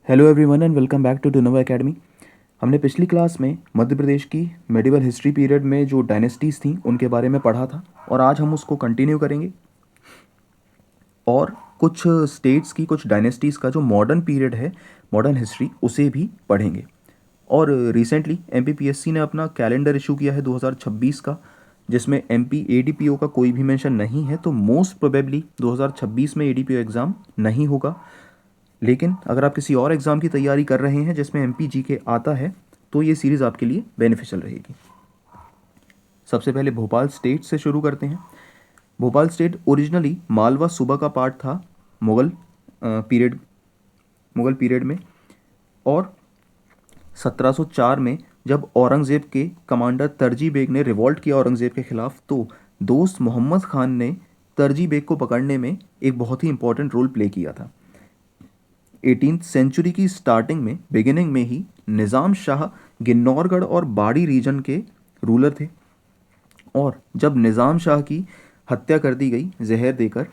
Hello everyone and welcome back to Nova Academy. हमने पिछली class में मध्य प्रदेश की मेडिवल हिस्ट्री पीरियड में जो डायनेस्टीज़ थी उनके बारे में पढ़ा था और आज हम उसको कंटिन्यू करेंगे और कुछ स्टेट्स की कुछ डायनेस्टीज़ का जो मॉडर्न पीरियड है, मॉडर्न हिस्ट्री, उसे भी पढ़ेंगे। और रिसेंटली एमपीपीएससी ने अपना कैलेंडर इशू किया है 2026 का, जिसमें एमपी एडीपीओ का कोई भी मेंशन नहीं है, तो मोस्ट प्रोबेबली 2026 में एडीपीओ एग्ज़ाम नहीं होगा। लेकिन अगर आप किसी और एग्ज़ाम की तैयारी कर रहे हैं जिसमें एम पी के आता है तो ये सीरीज़ आपके लिए बेनिफिशियल रहेगी। सबसे पहले भोपाल स्टेट से शुरू करते हैं। भोपाल स्टेट ओरिजिनली मालवा सूबा का पार्ट था पीरियड मुगल पीरियड में, और 1704 में जब औरंगज़ेब के कमांडर तरजी बेग ने रिवॉल्ट किया औरंगज़ेब के खिलाफ, तो दोस्त मोहम्मद खान ने तरजी बेग को पकड़ने में एक बहुत ही इंपॉर्टेंट रोल प्ले किया था। 18th सेंचुरी की स्टार्टिंग में, बिगिनिंग में ही निज़ाम शाह गिन्नौरगढ़ और बाड़ी रीजन के रूलर थे, और जब निज़ाम शाह की हत्या कर दी गई जहर देकर,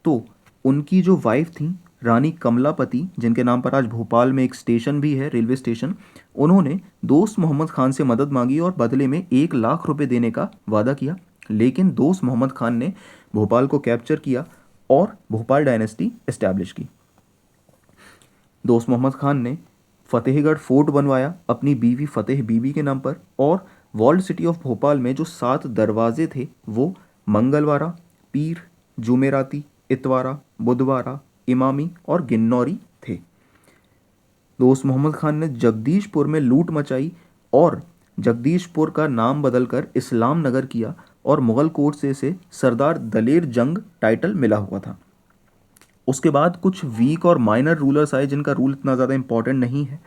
तो उनकी जो वाइफ थी रानी कमलापति, जिनके नाम पर आज भोपाल में एक स्टेशन भी है, रेलवे स्टेशन, उन्होंने दोस्त मोहम्मद खान से मदद मांगी और बदले में 1 लाख रुपए देने का वादा किया। लेकिन दोस्त मोहम्मद खान ने भोपाल को कैप्चर किया और भोपाल डायनेस्टी इस्टेब्लिश की। दोस्त मोहम्मद खान ने फतेहगढ़ फोर्ट बनवाया अपनी बीवी फतेह बीबी के नाम पर, और वॉल्ड सिटी ऑफ भोपाल में जो 7 दरवाजे थे वो मंगलवारा, पीर, जुमेराती, इतवारा, बुधवारा, इमामी और गिन्नौरी थे। दोस्त मोहम्मद खान ने जगदीशपुर में लूट मचाई और जगदीशपुर का नाम बदलकर इस्लाम नगर किया, और मुगल कोर्ट से इसे सरदार दलेर जंग टाइटल मिला हुआ था। उसके बाद कुछ वीक और माइनर रूलर्स आए जिनका रूल इतना ज़्यादा इंपॉर्टेंट नहीं है,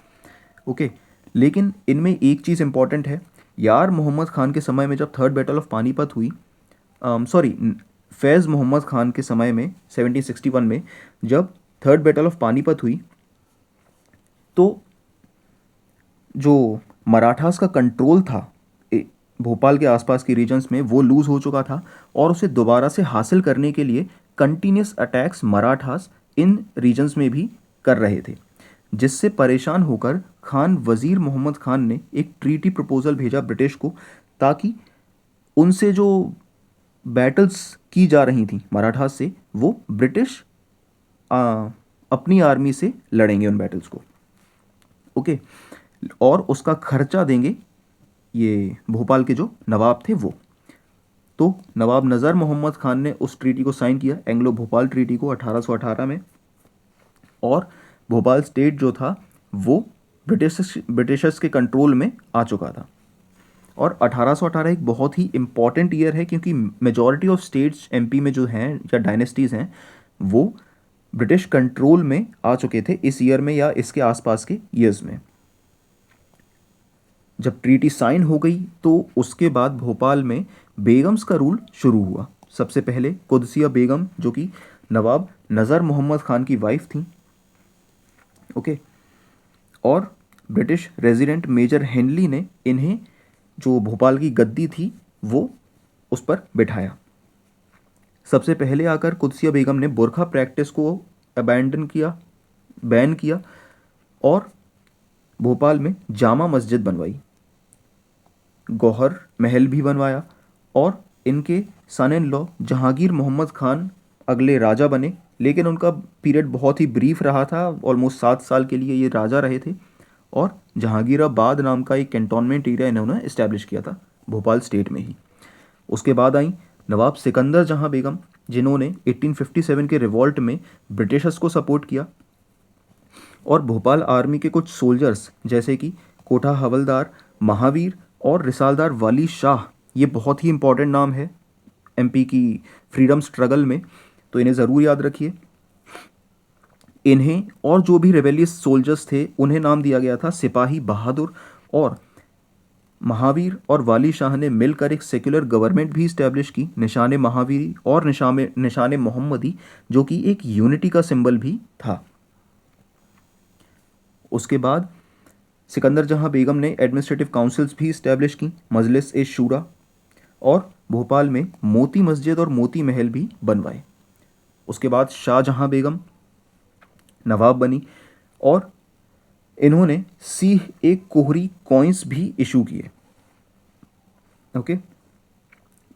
ओके। लेकिन इनमें एक चीज़ इंपॉर्टेंट है। यार मोहम्मद खान के समय में जब थर्ड बैटल ऑफ पानीपत हुई, सॉरी, फैज़ मोहम्मद खान के समय में 1761 में जब थर्ड बैटल ऑफ पानीपत हुई, तो जो मराठास का कंट्रोल था भोपाल के आसपास के रीजन्स में, वो लूज़ हो चुका था, और उसे दोबारा से हासिल करने के लिए कंटिन्यूस अटैक्स मराठास इन रीजन्स में भी कर रहे थे, जिससे परेशान होकर खान वज़ीर मोहम्मद खान ने एक ट्रीटी प्रपोजल भेजा ब्रिटिश को, ताकि उनसे जो बैटल्स की जा रही थी मराठास से, वो ब्रिटिश अपनी आर्मी से लड़ेंगे उन बैटल्स को, ओके, और उसका खर्चा देंगे ये भोपाल के जो नवाब थे वो। तो नवाब नज़र मोहम्मद खान ने उस ट्रीटी को साइन किया, एंग्लो भोपाल ट्रीटी को, 1818 में, और भोपाल स्टेट जो था वो ब्रिटिशर्स के कंट्रोल में आ चुका था। और 1818 एक बहुत ही इम्पॉर्टेंट ईयर है, क्योंकि मेजॉरिटी ऑफ स्टेट्स एमपी में जो हैं या डायनेस्टीज़ हैं वो ब्रिटिश कंट्रोल में आ चुके थे इस ईयर में या इसके आसपास के ईयर्स में। जब ट्रीटी साइन हो गई तो उसके बाद भोपाल में बेगम्स का रूल शुरू हुआ। सबसे पहले कुदसिया बेगम, जो कि नवाब नज़र मोहम्मद खान की वाइफ थी, ओके, और ब्रिटिश रेजिडेंट मेजर हेनली ने इन्हें जो भोपाल की गद्दी थी वो उस पर बिठाया। सबसे पहले आकर कुदसिया बेगम ने बुरखा प्रैक्टिस को अबैंडन किया, बैन किया, और भोपाल में जामा मस्जिद बनवाई, गौहर महल भी बनवाया, और इनके सन इन लॉ जहांगीर मोहम्मद खान अगले राजा बने। लेकिन उनका पीरियड बहुत ही ब्रीफ रहा था, ऑलमोस्ट 7 साल के लिए ये राजा रहे थे, और जहांगीराबाद नाम का एक कैंटोनमेंट एरिया इन्होंने इस्टेब्लिश किया था भोपाल स्टेट में ही। उसके बाद आई नवाब सिकंदर जहां बेगम, जिन्होंने 1857 के रिवॉल्ट में ब्रिटिशर्स को सपोर्ट किया, और भोपाल आर्मी के कुछ सोल्जर्स जैसे कि कोठा हवलदार महावीर और रिसालदार वाली शाह, ये बहुत ही इंपॉर्टेंट नाम है एमपी की फ्रीडम स्ट्रगल में, तो इन्हें ज़रूर याद रखिए। इन्हें और जो भी रेबेलियस सोल्जर्स थे उन्हें नाम दिया गया था सिपाही बहादुर, और महावीर और वाली शाह ने मिलकर एक सेक्युलर गवर्नमेंट भी इस्टेब्लिश की, निशान महावीरी और निशान मोहम्मदी, जो कि एक यूनिटी का सिंबल भी था। उसके बाद सिकंदर जहां बेगम ने एडमिनिस्ट्रेटिव काउंसिल्स भी इस्टेब्लिश की, मजलिस ए शूरा, और भोपाल में मोती मस्जिद और मोती महल भी बनवाए। उसके बाद शाहजहां बेगम नवाब बनी, और इन्होंने सिंह ए कोहरी कॉइन्स भी इशू किए। ओके,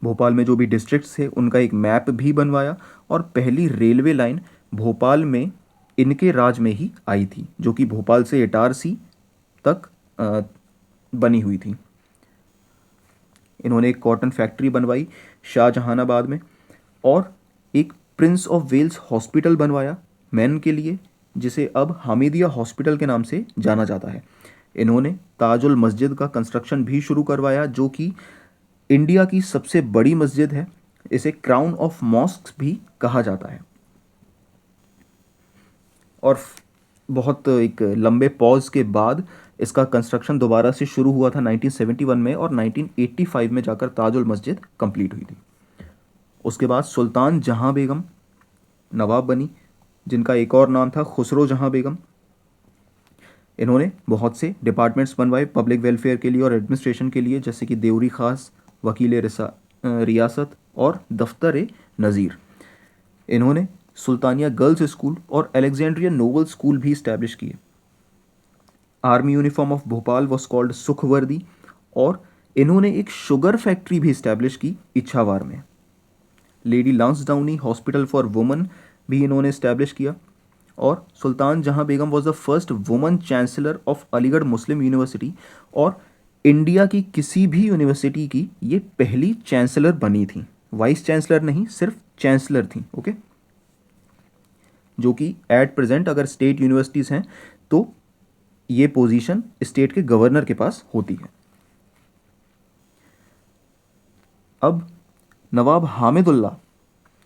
भोपाल में जो भी डिस्ट्रिक्ट्स थे उनका एक मैप भी बनवाया, और पहली रेलवे लाइन भोपाल में इनके राज में ही आई थी, जो कि भोपाल से इटारसी तक बनी हुई थी। इन्होंने एक कॉटन फैक्ट्री बनवाई शाहजहानाबाद में, और एक प्रिंस ऑफ वेल्स हॉस्पिटल बनवाया मैन के लिए, जिसे अब हामिदिया हॉस्पिटल के नाम से जाना जाता है। इन्होंने ताजुल मस्जिद का कंस्ट्रक्शन भी शुरू करवाया, जो कि इंडिया की सबसे बड़ी मस्जिद है। इसे क्राउन ऑफ मॉस्क्स भी कहा जाता है। और बहुत एक लंबे पॉज के बाद इसका कंस्ट्रक्शन दोबारा से शुरू हुआ था 1971 में, और 1985 में जाकर ताजुल मस्जिद कंप्लीट हुई थी। उसके बाद सुल्तान जहां बेगम नवाब बनी, जिनका एक और नाम था खुसरो जहां बेगम। इन्होंने बहुत से डिपार्टमेंट्स बनवाए पब्लिक वेलफेयर के लिए और एडमिनिस्ट्रेशन के लिए, जैसे कि देवरी खास, वकील रियासत और दफ्तर नज़ीर। इन्होंने सुल्तानिया गर्ल्स स्कूल और अलेक्जेंड्रिया नोबल स्कूल भी इस्टेब्लिश किए। Army uniform of Bhopal was called Sukhwardi, और इन्होंने एक शुगर फैक्ट्री भी इस्टेब्लिश की इच्छावार में। Lady Lansdowne hospital for women भी इन्होंने इस्टेब्लिश किया, और Sultan Jahan Begum was the first woman chancellor of Aligarh Muslim university, और इंडिया की किसी भी यूनिवर्सिटी की ये पहली चांसलर बनी थी। वाइस चांसलर नहीं, सिर्फ चांसलर थी। ओके, जो कि एट प्रेजेंट अगर स्टेट यूनिवर्सिटीज़ हैं तो ये पोजीशन स्टेट के गवर्नर के पास होती है। अब नवाब हामिदुल्ला,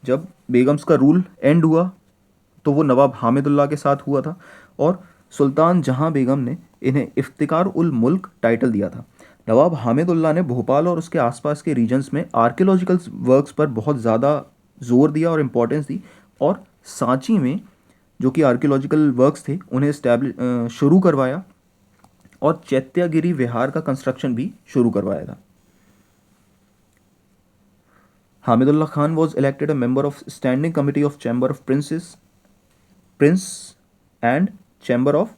जब बेगम्स का रूल एंड हुआ तो वो नवाब हामिदुल्ला के साथ हुआ था, और सुल्तान जहां बेगम ने इन्हें इफ्तिकार उल मुल्क टाइटल दिया था। नवाब हामिदुल्ला ने भोपाल और उसके आसपास के रीजन्स में आर्कियोलॉजिकल वर्क्स पर बहुत ज़्यादा जोर दिया और इम्पोर्टेंस दी, और सांची में जो कि आर्कियोलॉजिकल वर्क्स थे उन्हें शुरू करवाया, और चैत्यागिरी विहार का कंस्ट्रक्शन भी शुरू करवाया था। Hamidullah Khan was elected a member of standing committee of chamber of prince and chamber of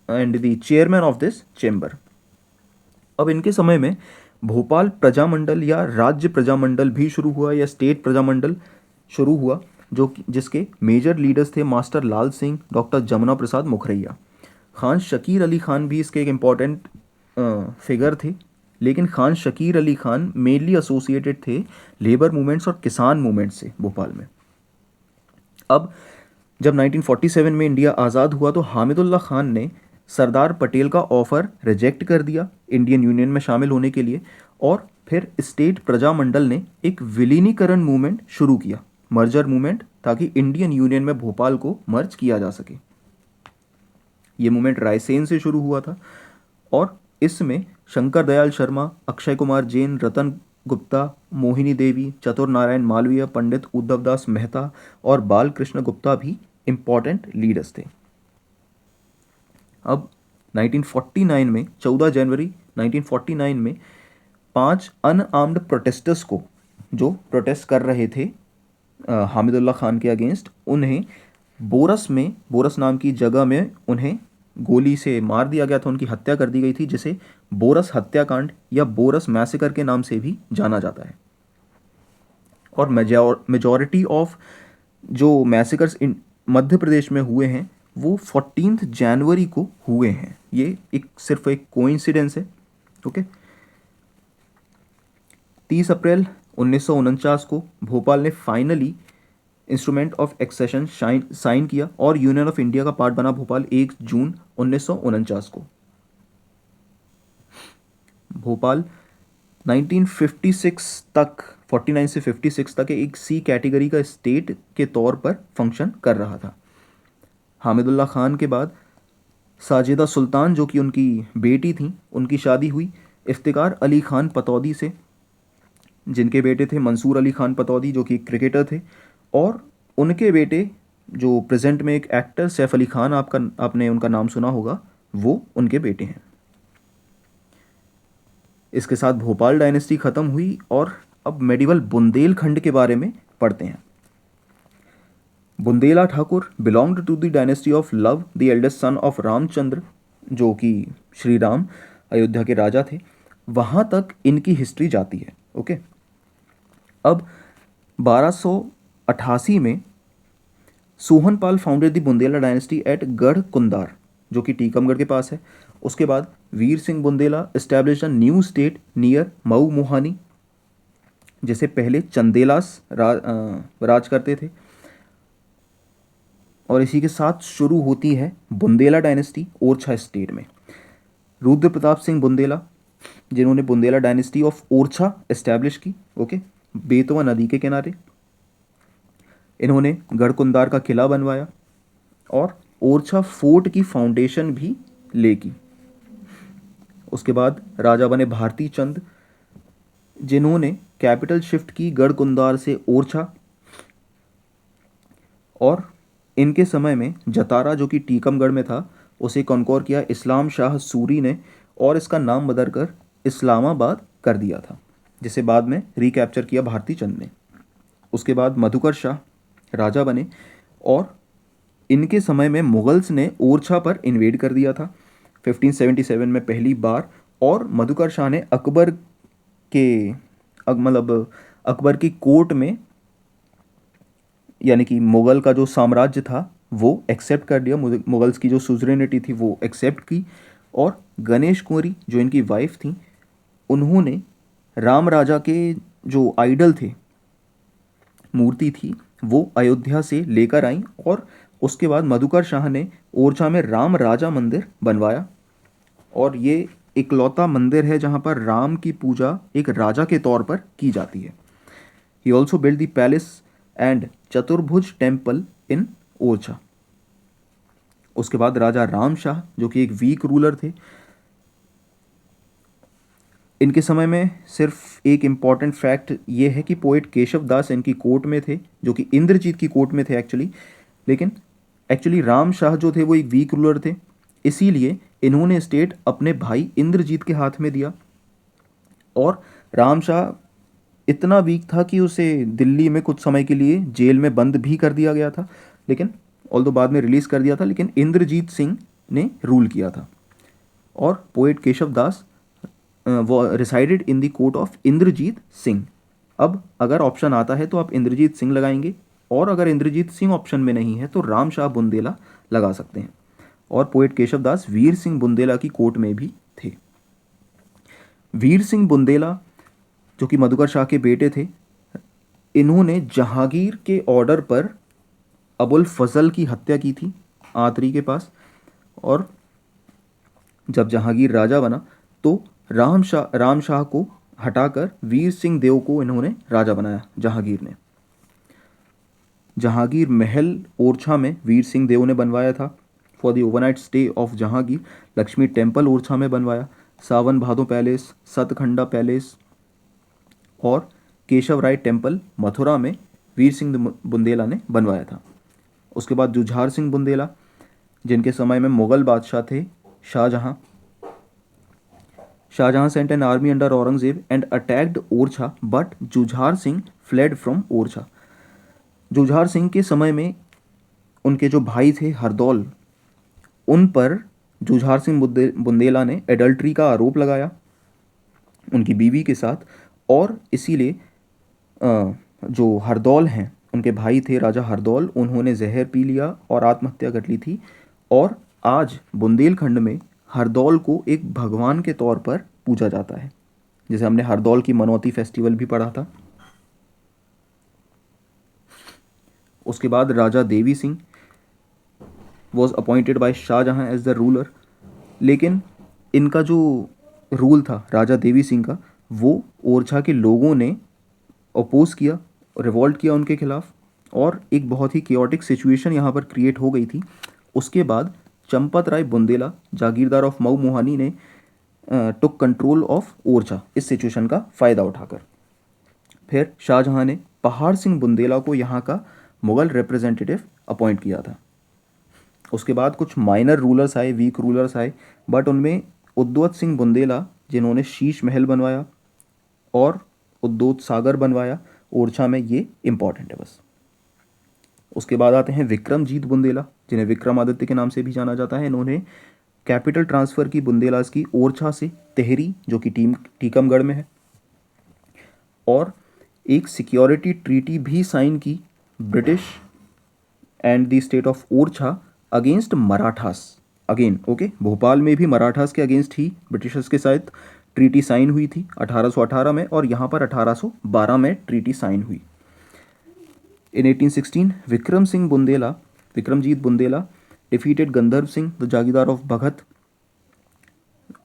and the chairman of this chamber. अब इनके समय में भोपाल प्रजामंडल या राज्य प्रजामंडल भी शुरू हुआ, या स्टेट प्रजामंडल शुरू हुआ, जिसके मेजर लीडर्स थे मास्टर लाल सिंह, डॉक्टर जमुना प्रसाद मुखरैया। खान शकीर अली खान भी इसके एक इम्पॉर्टेंट फिगर थे, लेकिन खान शकीर अली खान मेनली एसोसिएटेड थे लेबर मूवमेंट्स और किसान मूवमेंट से भोपाल में। अब जब 1947 में इंडिया आज़ाद हुआ तो हामिदुल्ला खान ने सरदार पटेल का ऑफ़र रिजेक्ट कर दिया इंडियन यूनियन में शामिल होने के लिए, और फिर स्टेट प्रजामंडल ने एक विलीनीकरण मूवमेंट शुरू किया, मर्जर मूवमेंट, ताकि इंडियन यूनियन में भोपाल को मर्ज किया जा सके। ये मूवमेंट रायसेन से शुरू हुआ था, और इसमें शंकर दयाल शर्मा, अक्षय कुमार जैन, रतन गुप्ता, मोहिनी देवी, चतुर नारायण मालवीय, पंडित उद्धवदास मेहता और बालकृष्ण गुप्ता भी इम्पॉर्टेंट लीडर्स थे। अब 1949 में 14 जनवरी 1949 में 5 अनआर्म्ड प्रोटेस्टर्स को, जो प्रोटेस्ट कर रहे थे हामिदुल्ला खान के अगेंस्ट, उन्हें बोरस नाम की जगह में उन्हें गोली से मार दिया गया था, उनकी हत्या कर दी गई थी, जिसे बोरस हत्याकांड या बोरस मैसेकर के नाम से भी जाना जाता है। और मेजॉरिटी ऑफ जो मैसेकर्स मध्य प्रदेश में हुए हैं वो 14 जनवरी को हुए हैं। ये सिर्फ एक कोइंसिडेंस है। ओके, 30 अप्रैल 1949 को भोपाल ने finally instrument of accession sign किया और यूनियन ऑफ इंडिया का पार्ट बना भोपाल 1 जून 1949 को। भोपाल 1956 तक 49 से 56 तक एक सी कैटेगरी का स्टेट के तौर पर फंक्शन कर रहा था। हामिदुल्ला खान के बाद साजिदा सुल्तान, जो कि उनकी बेटी थी, उनकी शादी हुई इफ्तिकार अली खान पतौदी से, जिनके बेटे थे मंसूर अली खान पतौदी, जो कि क्रिकेटर थे, और उनके बेटे जो प्रेजेंट में एक एक्टर सैफ अली खान, आपने उनका नाम सुना होगा, वो उनके बेटे हैं। इसके साथ भोपाल डायनेस्टी ख़त्म हुई और अब मेडिवल बुंदेलखंड के बारे में पढ़ते हैं। Bundela Thakur belonged to the dynasty of Lav, the eldest son of Ramchandra, जो कि श्री राम अयोध्या के राजा थे, वहाँ तक इनकी हिस्ट्री जाती है। ओके, अब 1288 में Sohanpal founded the Bundela dynasty at Garh Kundar, जो कि टीकमगढ़ के पास है। उसके बाद Veer Singh Bundela establish a new state near Mau Muhani, जैसे पहले चंदेलास राज करते थे। और इसी के साथ शुरू होती है बुंदेला डायनेस्टी ओरछा स्टेट में। रुद्र प्रताप सिंह बुंदेला, जिन्होंने Bundela dynasty of Orchha establish की। ओके, बेतवा नदी के किनारे इन्होंने गढ़कुंदार का किला बनवाया और ओरछा फोर्ट की फाउंडेशन भी ले की। उसके बाद राजा बने भारती चंद, जिन्होंने कैपिटल शिफ्ट की गढ़कुंदार से ओरछा। और इनके समय में जतारा, जो कि टीकमगढ़ में था, उसे कॉन्कोर किया इस्लाम शाह सूरी ने और इसका नाम बदल कर इस्लामाबाद कर दिया था, जिसे बाद में रिकैप्चर किया भारती चंद ने। उसके बाद मधुकर शाह राजा बने और इनके समय में मुगल्स ने ओरछा पर इन्वेड कर दिया था 1577 में पहली बार। और मधुकर शाह ने अकबर के मतलब अकबर की कोर्ट में, यानी कि मुग़ल का जो साम्राज्य था वो एक्सेप्ट कर लिया, मुगल्स की जो सुजरेनिटी थी वो एक्सेप्ट की। और गणेश कुंवरी, जो इनकी वाइफ थी, उन्होंने राम राजा के जो आइडल थे, मूर्ति थी, वो अयोध्या से लेकर आई। और उसके बाद मधुकर शाह ने ओरछा में राम राजा मंदिर बनवाया। और ये इकलौता मंदिर है जहाँ पर राम की पूजा एक राजा के तौर पर की जाती है। He also build the palace and चतुर्भुज टेम्पल इन ओरछा। उसके बाद राजा राम शाह, जो कि एक वीक रूलर थे, इनके समय में सिर्फ एक इम्पॉर्टेंट फैक्ट ये है कि पोएट केशव दास इनकी कोर्ट में थे, जो कि इंद्रजीत की कोर्ट में थे एक्चुअली। लेकिन एक्चुअली राम शाह जो थे वो एक वीक रूलर थे, इसीलिए इन्होंने स्टेट अपने भाई इंद्रजीत के हाथ में दिया। और राम शाह इतना वीक था कि उसे दिल्ली में कुछ समय के लिए जेल में बंद भी कर दिया गया था, लेकिन ऑल्दो बाद में रिलीज़ कर दिया था, लेकिन इंद्रजीत सिंह ने रूल किया था। और पोएट केशव दास वो resided in the court of Indrajit Singh. अब अगर ऑप्शन आता है तो आप इंद्रजीत सिंह लगाएंगे, और अगर इंद्रजीत सिंह ऑप्शन में नहीं है तो राम शाह बुंदेला लगा सकते हैं। और पोएट केशव दास वीर सिंह बुंदेला की कोर्ट में भी थे। वीर सिंह बुंदेला, जो कि मधुकर शाह के बेटे थे, इन्होंने जहांगीर के ऑर्डर पर अबुल फजल की हत्या की थी आतरी के पास। और जब जहांगीर राजा बना तो राम शाह को हटाकर वीर सिंह देव को इन्होंने राजा बनाया जहांगीर ने। जहांगीर महल ओरछा में वीर सिंह देव ने बनवाया था। For the overnight stay of Jahangir, Lakshmi temple Orchha में बनवाया। सावन भादो पैलेस, सतखंडा पैलेस और केशव राय टेम्पल मथुरा में वीर सिंह बुंदेला ने बनवाया था। उसके बाद जुझार सिंह बुंदेला, जिनके समय में मुगल बादशाह थे Shahjahan sent an army under Aurangzeb and attacked Orchha, but Jujhar Singh fled from Orchha. Jujhar Singh के समय में उनके जो भाई थे हरदौल, उन पर जुझार सिंह बुंदेला ने एडल्ट्री का आरोप लगाया उनकी बीवी के साथ। और इसीलिए जो हरदौल हैं, उनके भाई थे राजा हरदौल, उन्होंने जहर पी लिया और आत्महत्या कर ली थी। और आज बुंदेलखंड में हरदौल को एक भगवान के तौर पर पूजा जाता है, जैसे हमने हरदौल की मनौती फेस्टिवल भी पढ़ा था। उसके बाद Raja Devi Singh was appointed by Shah Jahan as the ruler, लेकिन इनका जो रूल था राजा देवी सिंह का, वो ओरछा के लोगों ने अपोज किया, रिवॉल्ट किया उनके खिलाफ, और एक बहुत ही केओटिक सिचुएशन यहाँ पर क्रिएट हो गई थी। उसके बाद चंपत राय बुंदेला, जागीरदार ऑफ मऊ मोहानी, ने टुक कंट्रोल ऑफ ओरछा इस सिचुएशन का फ़ायदा उठाकर। फिर शाहजहां ने पहाड़ सिंह बुंदेला को यहाँ का मुग़ल रिप्रेजेंटेटिव अपॉइंट किया था। उसके बाद कुछ माइनर रूलर्स आए, वीक रूलर्स आए, बट उनमें उद्वत सिंह बुंदेला, जिन्होंने शीश महल बनवाया और उद्योत सागर बनवाया ओरछा में, ये इंपॉर्टेंट है बस। उसके बाद आते हैं विक्रमजीत बुंदेला, जिन्हें विक्रमादित्य के नाम से भी जाना जाता है। इन्होंने कैपिटल ट्रांसफ़र की बुंदेलास की ओरछा से तेहरी जो कि टीकमगढ़ में है, और एक सिक्योरिटी ट्रीटी भी साइन की British and the state of Orchha against Marathas. Again okay, Bhopal में भी मराठास के अगेंस्ट ही ब्रिटिशर्स के साथ ट्रीटी साइन हुई थी 1818 में, और यहाँ पर 1812 में ट्रीटी साइन हुई। इन 1816 Vikramjit Bundela defeated Gandharva Singh the Jagirdar of भगत,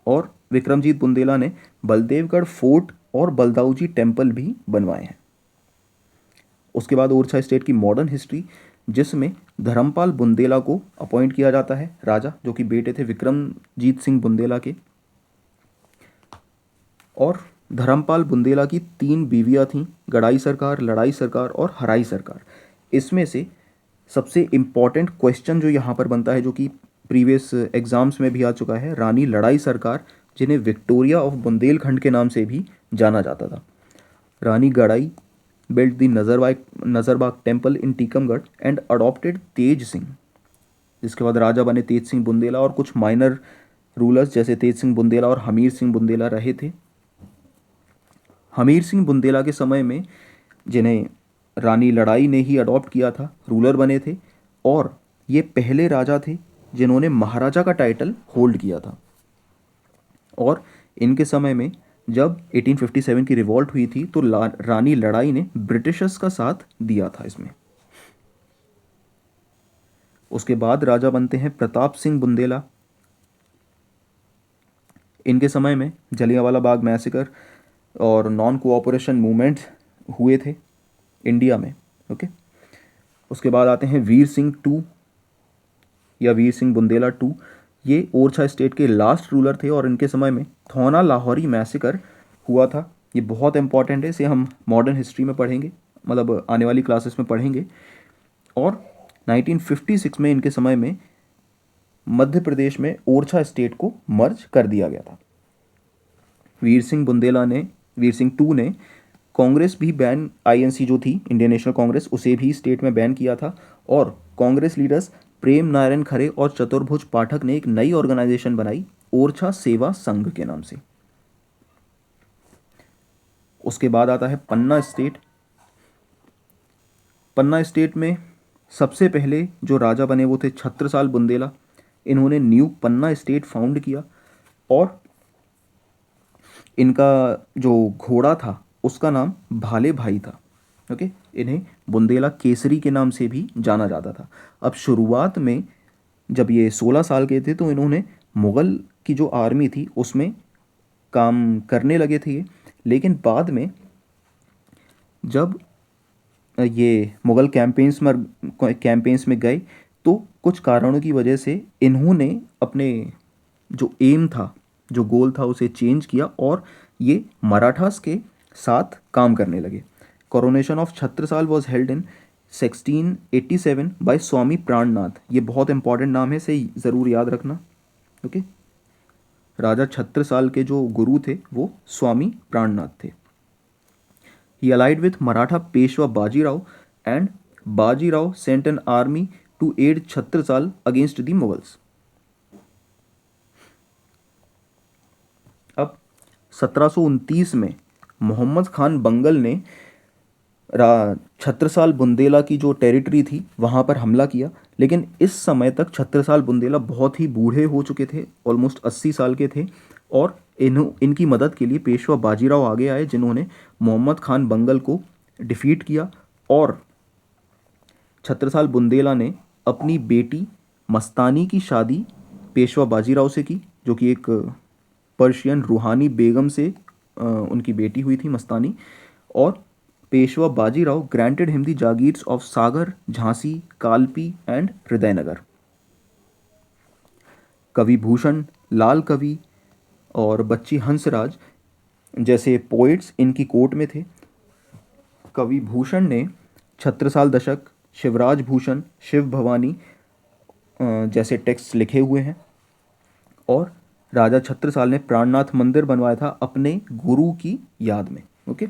और विक्रमजीत बुंदेला ने बलदेवगढ़ फोर्ट और बलदाऊजी टेम्पल भी बनवाए हैं। उसके बाद ओरछा स्टेट की मॉडर्न हिस्ट्री, जिसमें धर्मपाल बुंदेला को अपॉइंट किया जाता है राजा, जो कि बेटे थे विक्रमजीत सिंह बुंदेला के। और धर्मपाल बुंदेला की 3 बीवियाँ थीं, गड़ाई सरकार, लड़ाई सरकार और हराई सरकार। इसमें से सबसे इम्पॉर्टेंट क्वेश्चन जो यहाँ पर बनता है, जो कि प्रीवियस एग्जाम्स में भी आ चुका है, रानी लड़ाई सरकार, जिन्हें विक्टोरिया ऑफ बुंदेलखंड के नाम से भी जाना जाता था। रानी Gadai built the Nazarbagh temple in Tikamgarh and adopted Tej Singh, जिसके बाद राजा बने तेज सिंह बुंदेला, और कुछ माइनर रूलर्स जैसे तेज सिंह बुंदेला और हमीर सिंह बुंदेला रहे थे। हमीर सिंह बुंदेला के समय में, जिन्हें रानी लड़ाई ने ही अडॉप्ट किया था, रूलर बने थे, और ये पहले राजा थे जिन्होंने महाराजा का टाइटल होल्ड किया था। और इनके समय में जब 1857 की रिवॉल्ट हुई थी तो रानी लड़ाई ने ब्रिटिशर्स का साथ दिया था इसमें। उसके बाद राजा बनते हैं प्रताप सिंह बुंदेला। इनके समय में जलियांवाला बाग मैसेकर और नॉन कोऑपरेशन मूवमेंट हुए थे इंडिया में। ओके, उसके बाद आते हैं वीर सिंह टू या वीर सिंह बुंदेला टू। ये ओरछा स्टेट के लास्ट रूलर थे, और इनके समय में थौना लाहौरी मैसेकर हुआ था। ये बहुत इंपॉर्टेंट है, इसे हम मॉडर्न हिस्ट्री में पढ़ेंगे, मतलब आने वाली क्लासेस में पढ़ेंगे। और 1956 में इनके समय में मध्य प्रदेश में ओरछा स्टेट को मर्ज कर दिया गया था। वीर सिंह टू ने कांग्रेस भी बैन, आईएनसी जो थी इंडियन नेशनल कांग्रेस, उसे भी स्टेट में बैन किया था। और कांग्रेस लीडर्स प्रेम नारायण खरे और चतुर्भुज पाठक ने एक नई ऑर्गेनाइजेशन बनाई, ओरछा सेवा संघ के नाम से। उसके बाद आता है पन्ना स्टेट। पन्ना स्टेट में सबसे पहले जो राजा बने वो थे छत्रसाल बुंदेला। इन्होंने न्यू पन्ना स्टेट फाउंड किया, और इनका जो घोड़ा था उसका नाम भाले भाई था। ओके, इन्हें बुंदेला केसरी के नाम से भी जाना जाता था। अब शुरुआत में जब ये 16 साल के थे तो इन्होंने मुग़ल की जो आर्मी थी उसमें काम करने लगे थे ये, लेकिन बाद में जब ये मुग़ल कैंपेन्स में गए तो कुछ कारणों की वजह से इन्होंने अपने जो एम था, जो गोल था, उसे चेंज किया, और ये मराठास के साथ काम करने लगे। Coronation of Chhatrasal was held in 1687 by Swami Prannath. ये बहुत इंपॉर्टेंट नाम है, इसे ज़रूर याद रखना। ओके, राजा छत्रसाल के जो गुरु थे वो स्वामी प्राणनाथ थे। He allied with Maratha Peshwa Bajirao, and Bajirao sent an army to aid Chhatrasal against the Mughals. अब 1729 में मोहम्मद खान बंगल ने छत्रसाल बुंदेला की जो टेरिटरी थी वहाँ पर हमला किया, लेकिन इस समय तक छत्रसाल बुंदेला बहुत ही बूढ़े हो चुके थे, ऑलमोस्ट 80 साल के थे, और इनकी मदद के लिए पेशवा बाजीराव आगे आए, जिन्होंने मोहम्मद खान बंगल को डिफीट किया। और छत्रसाल बुंदेला ने अपनी बेटी मस्तानी की शादी पेशवा बाजीराव से की, जो कि एक पर्शियन रूहानी बेगम से उनकी बेटी हुई थी मस्तानी। और Peshwa Bajirao granted him the jagirs of Sagar, Jhansi, Kalpi and Hridaynagar. कवि भूषण, लाल कवि और बच्ची हंसराज जैसे पोइट्स इनकी कोर्ट में थे। कवि भूषण ने छत्रसाल दशक, शिवराज भूषण, शिव भवानी जैसे टेक्स्ट लिखे हुए हैं, और राजा छत्रसाल ने प्राणनाथ मंदिर बनवाया था अपने गुरु की याद में। ओके,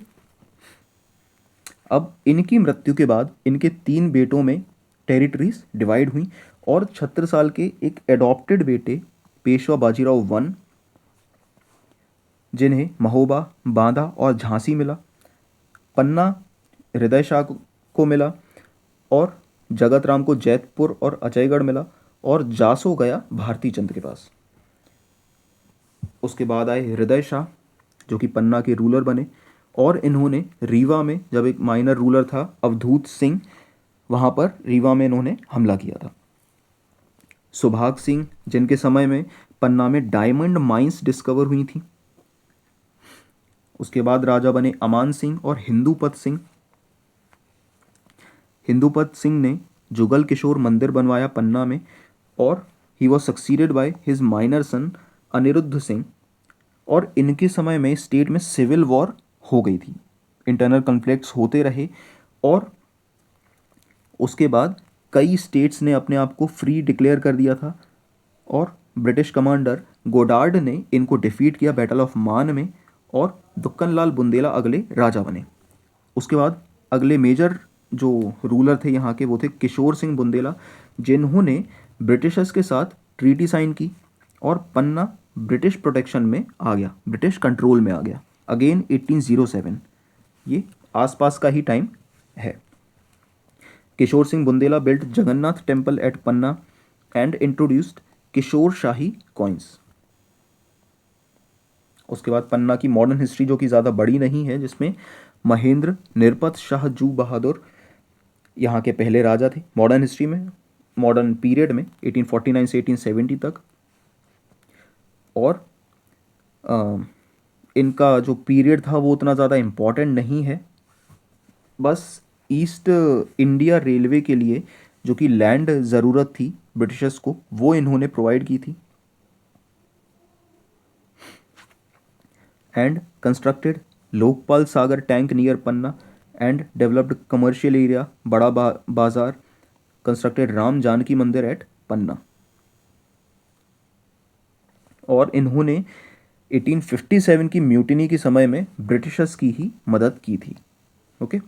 अब इनकी मृत्यु के बाद इनके 3 बेटों में टेरिटरीज डिवाइड हुई, और छत्रसाल के एक एडॉप्टेड बेटे पेशवा बाजीराव वन, जिन्हें महोबा, बांदा और झांसी मिला। पन्ना हृदय शाह को मिला, और जगत राम को जैतपुर और अजयगढ़ मिला, और जासो गया भारती चंद के पास। उसके बाद आए हृदय शाह, जो कि पन्ना के रूलर बने, और इन्होंने रीवा में, जब एक माइनर रूलर था अवधूत सिंह, वहाँ पर रीवा में इन्होंने हमला किया था। सुभाग सिंह, जिनके समय में पन्ना में डायमंड माइंस डिस्कवर हुई थी। उसके बाद राजा बने अमान सिंह और हिंदूपत सिंह। हिंदूपत सिंह ने जुगल किशोर मंदिर बनवाया पन्ना में, और he was succeeded by his minor son Aniruddh Singh. और इनके समय में स्टेट में सिविल वॉर हो गई थी, इंटरनल कन्फ्लिक्ट्स होते रहे, और उसके बाद कई स्टेट्स ने अपने आप को फ्री डिक्लेयर कर दिया था, और ब्रिटिश कमांडर गोडार्ड ने इनको डिफीट किया बैटल ऑफ मान में, और दुक्कनलाल बुंदेला अगले राजा बने। उसके बाद अगले मेजर जो रूलर थे यहाँ के वो थे किशोर सिंह बुंदेला, जिन्होंने ब्रिटिशर्स के साथ ट्रीटी साइन की, और पन्ना ब्रिटिश प्रोटेक्शन में आ गया, ब्रिटिश कंट्रोल में आ गया अगेन 1807। ये आसपास का ही टाइम है। Kishore Singh Bundela built Jagannath temple at Panna and introduced Kishore Shahi coins. उसके बाद पन्ना की मॉडर्न हिस्ट्री, जो कि ज़्यादा बड़ी नहीं है, जिसमें महेंद्र निरपत शाह जू बहादुर यहाँ के पहले राजा थे मॉडर्न हिस्ट्री में, मॉडर्न पीरियड में 1849 से 1870 तक। और इनका जो पीरियड था वो उतना ज़्यादा इम्पॉर्टेंट नहीं है, बस ईस्ट इंडिया रेलवे के लिए जो कि लैंड ज़रूरत थी ब्रिटिशर्स को, वो इन्होंने प्रोवाइड की थी। And constructed Lokpal Sagar tank near Panna and developed commercial area बड़ा बाजार, कंस्ट्रक्टेड राम जानकी मंदिर एट पन्ना। और इन्होंने 1857 की म्यूटिनी के समय में ब्रिटिशर्स की ही मदद की थी। ओके।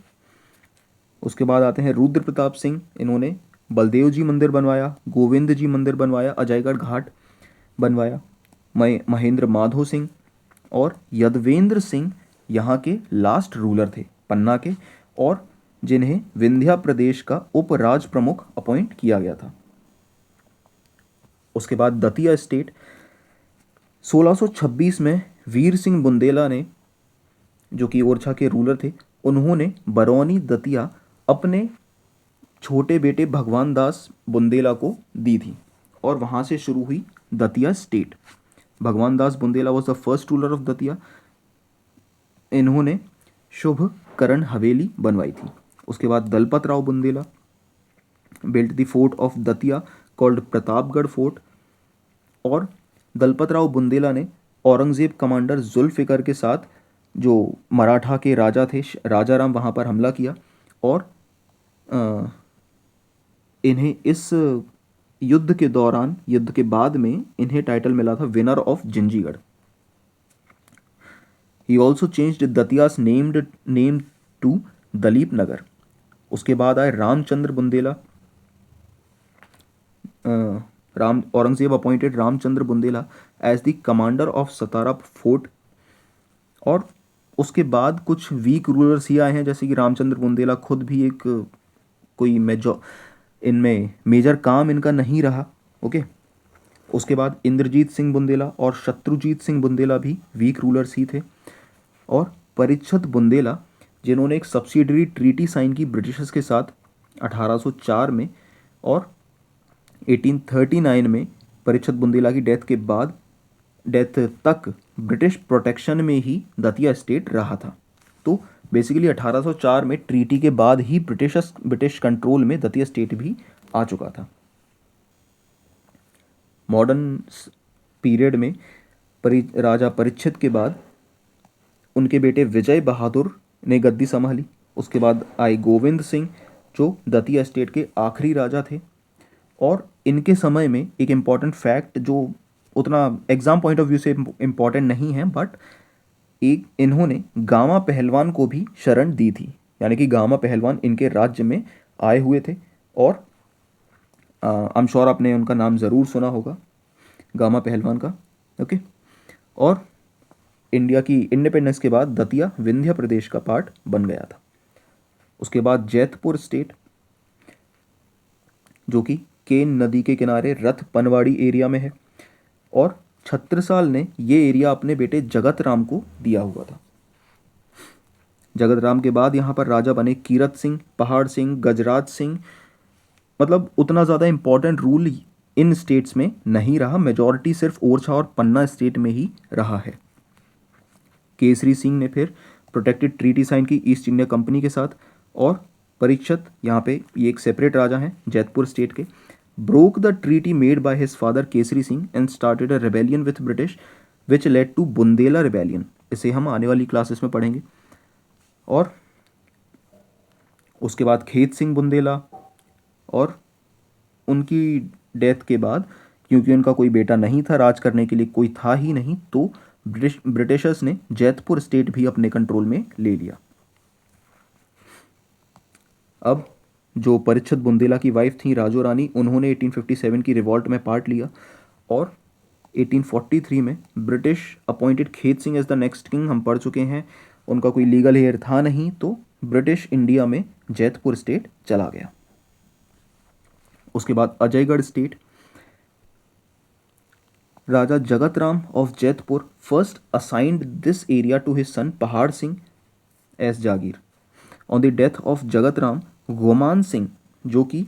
उसके बाद आते हैं रुद्र प्रताप सिंह, इन्होंने बलदेव जी मंदिर बनवाया, गोविंद जी मंदिर बनवाया, अजयगढ़ घाट बनवाया। महेंद्र माधो सिंह और यदवेंद्र सिंह यहाँ के लास्ट रूलर थे पन्ना के, और जिन्हें विंध्या प्रदेश का उपराज प्रमुख अपॉइंट किया गया था। उसके बाद दतिया स्टेट 1626 में वीर सिंह बुंदेला ने, जो कि ओरछा के रूलर थे, उन्होंने बरौनी दतिया अपने छोटे बेटे भगवान दास बुंदेला को दी थी, और वहाँ से शुरू हुई Datia state. Bhagwan Das Bundela was the first ruler of Datia. इन्होंने शुभ करण हवेली बनवाई थी। उसके बाद Dalpat Rao Bundela built the fort of Datia called Pratapgarh fort, और दलपत राव बुंदेला ने औरंगजेब कमांडर जुल्फिकर के साथ, जो मराठा के राजा थे राजा राम, वहाँ पर हमला किया, और इन्हें इस युद्ध के दौरान, युद्ध के बाद में इन्हें टाइटल मिला था winner of Jinjigarh. He also changed Datia's name to Dalip Nagar. उसके बाद आए Ramchandra Bundela. Aurangzeb appointed Ramchandra Bundela as the commander of Satara fort, और उसके बाद कुछ वीक रूलर्स ही आए हैं, जैसे कि रामचंद्र बुंदेला खुद भी एक कोई इनमें मेजर काम इनका नहीं रहा। ओके। उसके बाद इंद्रजीत सिंह बुंदेला और शत्रुजीत सिंह बुंदेला भी वीक रूलर्स ही थे, और परिच्छद बुंदेला, जिन्होंने एक सब्सिडरी ट्रीटी साइन की ब्रिटिशर्स के साथ 1804 में, और 1839 में परिच्छद बुंदेला की डेथ तक ब्रिटिश प्रोटेक्शन में ही दतिया स्टेट रहा था। तो बेसिकली 1804 में ट्रीटी के बाद ही ब्रिटिश कंट्रोल में दतिया स्टेट भी आ चुका था। मॉडर्न पीरियड में राजा परिच्छद के बाद उनके बेटे विजय बहादुर ने गद्दी संभाली। उसके बाद आए गोविंद सिंह, जो दतिया स्टेट के आखिरी राजा थे, और इनके समय में एक इम्पॉर्टेंट फैक्ट जो उतना एग्ज़ाम पॉइंट ऑफ व्यू से इम्पॉर्टेंट नहीं है, बट एक इन्होंने गामा पहलवान को भी शरण दी थी, यानी कि गामा पहलवान इनके राज्य में आए हुए थे, और आई एम श्योर आपने उनका नाम ज़रूर सुना होगा। गामा पहलवान का। ओके। और इंडिया की इंडिपेंडेंस के बाद दतिया विंध्य प्रदेश का पार्ट बन गया था। उसके बाद जैतपुर स्टेट, जो कि केन नदी के किनारे रथ पनवाड़ी एरिया में है, और छत्रसाल ने ये एरिया अपने बेटे जगत राम को दिया हुआ था। जगत राम के बाद यहाँ पर राजा बने कीरत सिंह, पहाड़ सिंह, गजराज सिंह। मतलब उतना ज़्यादा इंपॉर्टेंट रूल इन स्टेट्स में नहीं रहा, मेजॉरिटी सिर्फ ओरछा और पन्ना स्टेट में ही रहा है। केसरी सिंह ने फिर प्रोटेक्टेड ट्रीटी साइन की ईस्ट इंडिया कंपनी के साथ, और परीक्षित, यहाँ पे ये एक सेपरेट राजा हैं जैतपुर स्टेट के, broke the treaty made by his father Kesari Singh and started a rebellion with British which led to Bundela rebellion. इसे हम आने वाली क्लासेस में पढ़ेंगे। और उसके बाद खेत सिंह बुंदेला, और उनकी डेथ के बाद, क्योंकि उनका कोई बेटा नहीं था, राज करने के लिए कोई था ही नहीं, तो ब्रिटिशर्स ने जैतपुर स्टेट भी अपने कंट्रोल में ले लिया। अब जो परीक्षित बुंदेला की वाइफ थी राजो रानी, उन्होंने 1857 की रिवॉल्ट में पार्ट लिया, और 1843 में British appointed Khet Singh as the next king. हम पढ़ चुके हैं, उनका कोई लीगल हेयर था नहीं, तो ब्रिटिश इंडिया में जैतपुर स्टेट चला गया। उसके बाद Ajaygarh state, Raja Jagat Ram of Jaitpur first assigned this area to his son Pahad Singh as jagir. On the death of Jagat Ram, गोमान Singh, जो कि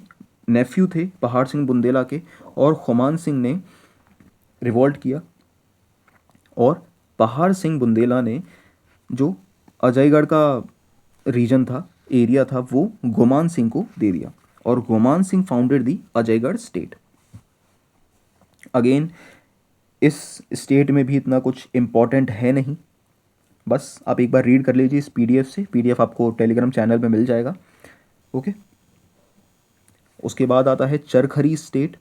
नेफ्यू थे पहाड़ सिंह बुंदेला के, और गोमान सिंह ने रिवॉल्ट किया, और पहाड़ सिंह बुंदेला ने जो अजयगढ़ का रीजन था, एरिया था, वो गोमान सिंह को दे दिया, और Goman Singh founded the Ajaygarh state. Again इस स्टेट में भी इतना कुछ इम्पॉर्टेंट है नहीं, बस आप एक बार रीड कर लीजिए इस पीडीएफ से। पीडीएफ आपको टेलीग्राम चैनल में मिल जाएगा। ओके। उसके बाद आता है Charkhari state.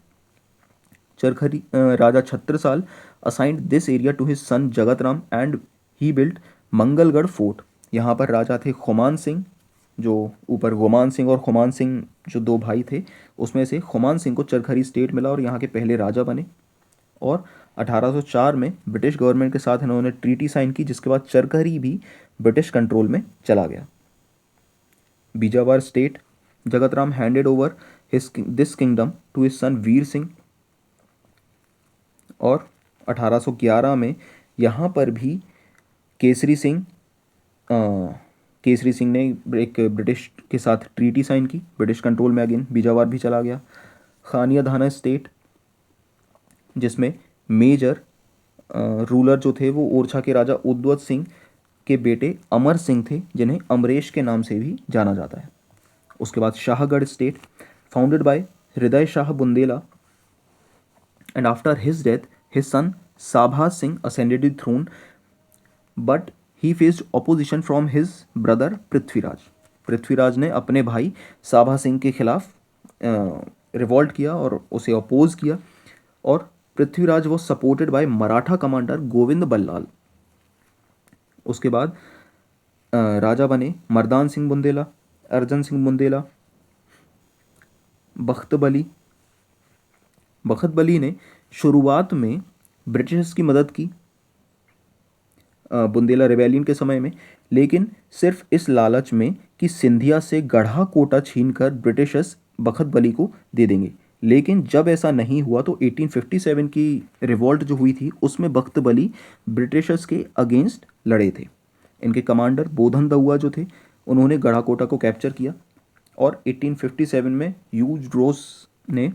Charkhari, Raja Chhatrasal assigned this area to his son Jagat Ram and he built Mangalgarh fort. यहाँ पर राजा थे खुमान सिंह, जो ऊपर गोमान सिंह और खुमान सिंह जो दो भाई थे, उसमें से खुमान सिंह को चरखरी स्टेट मिला और यहाँ के पहले राजा बने। और 1804 में ब्रिटिश गवर्नमेंट के साथ इन्होंने ट्रीटी साइन की, जिसके बाद चरखरी भी ब्रिटिश कंट्रोल में चला गया। Bijawar state, Jagat Ram handed over this kingdom to his son Veer Singh, और 1811 में यहाँ पर भी केसरी सिंह ने एक ब्रिटिश के साथ ट्रीटी साइन की, ब्रिटिश कंट्रोल में अगेन बीजावर भी चला गया। खानिया धाना स्टेट, जिसमें मेजर रूलर जो थे वो ओरछा के राजा उद्वत सिंह के बेटे अमर सिंह थे, जिन्हें अमरेश के नाम से भी जाना जाता है। उसके बाद Shahgarh state, founded by Hriday Shah Bundela, and after his death his son Sabha Singh ascended the throne, but he faced opposition from his brother Prithviraj. Prithviraj ने अपने भाई साभा सिंह के खिलाफ रिवॉल्ट किया और उसे अपोज किया, और Prithviraj was supported by Maratha commander Govind Ballal. उसके बाद राजा बने मर्दान सिंह बुंदेला, अर्जन सिंह बुंदेला, बख्त बली ने शुरुआत में ब्रिटिश की मदद की बुंदेला रिबेलियन के समय में, लेकिन सिर्फ इस लालच में कि सिंधिया से गढ़ा कोटा छीनकर ब्रिटिशर्स बखत बली को दे देंगे। लेकिन जब ऐसा नहीं हुआ तो 1857 की रिवॉल्ट जो हुई थी उसमें बख्त बली ब्रिटिशर्स के अगेंस्ट लड़े थे। इनके कमांडर बोधन दउआ जो थे, उन्होंने गढ़ा कोटा को कैप्चर किया, और 1857 में ह्यूज रोस ने